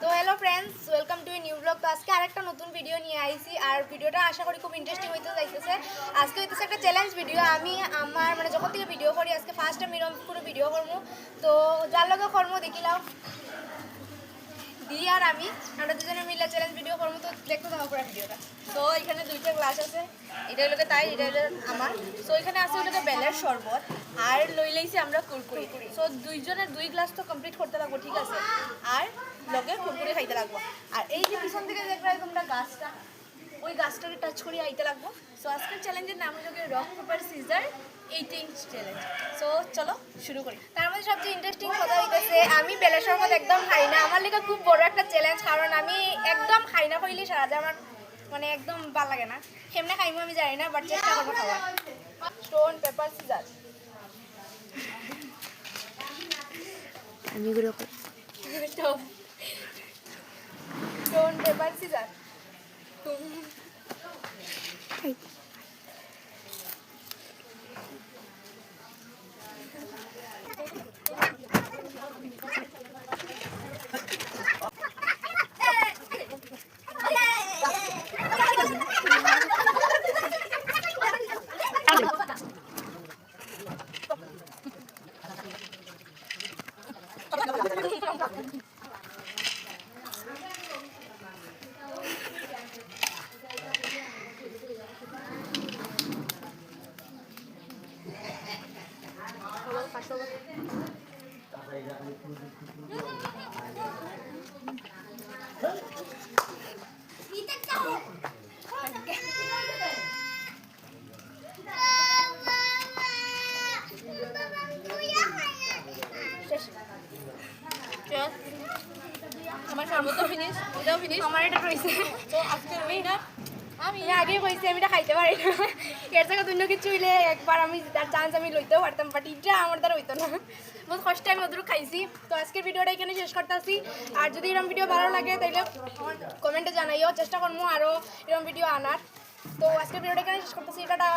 তো hello friends, welcome to a new blog. তো আজকে আরেকটা নতুন ভিডিও নিয়ে আইছি, আর ভিডিওটা আশা করি খুব ইন্টারেস্টিং হইতে যাইতেছে। আজকে হইতেছে একটা চ্যালেঞ্জ ভিডিও। আমি আমার যখন থেকে ভিডিও করি আজকে ফার্স্ট টাইম এরকম পুরো ভিডিও করবো। তো যার লগে কর্ম দেখিলাম দিয়ে আর আমরা দুজনে মিলে চ্যালেঞ্জ ভিডিও করবো। তো দেখতে থাকো পুরো ভিডিওটা। তো এখানে দুইটা গ্লাস আছে, এটা হলো তাই, এটা হলো আমার। তো এখানে আছে হলো বেলের শরবত আর লই লাইছি আমরা কুরকুরি। সো দুইজনের দুই গ্লাস তো কমপ্লিট করতে লাগবো, ঠিক আছে? আর লগে কুরকুরি খাইতে লাগবো। আর এই যে পিছন থেকে দেখবে তোমরা গাছটা, ওই গাছটাকে টাচ করে আইতে লাগবো। সো আজকের চ্যালেঞ্জের নাম হলো rock paper scissor eating challenge. So চলো শুরু করি। তার মধ্যে সবচেয়ে ইন্টারেস্টিং কথা হইতেছে আমি বেলের শরবত একদম খাই না। আমার লেগে খুব বড় একটা চ্যালেঞ্জ, কারণ আমি একদম খাই না কইলে সারা যায় আমার একদম ভালো লাগে না। কেমনে খাইমু আমি জানি না, বাট চেষ্টা করবো খাওয়া। স্টোন পেপার সিজার আমি এগুলো স্টোন পেপার সিজার। আমার সর্বত ফিনিশ, এটাও ফিনিশ, আমার এটা রয়েছে। তো আজকে আমি আগে কইছি আমি এটা খাইতে পারি না। এর থেকে অন্য কিছু হইলে একবার আমি তার চান্স আমি লইতেও পারতাম, বাট এটা আমার দ্বারা হইতো না। বহুত কষ্ট আমি ওদের খাইছি। তো আজকের ভিডিওটা এখানে শেষ করতেছি। আর যদি এরকম ভিডিও ভালো লাগে তাহলে কমেন্টে জানাইও, চেষ্টা করবো আরও এরকম ভিডিও আনার। তো আজকের ভিডিওটা এখানে শেষ করতেছি। টাটা।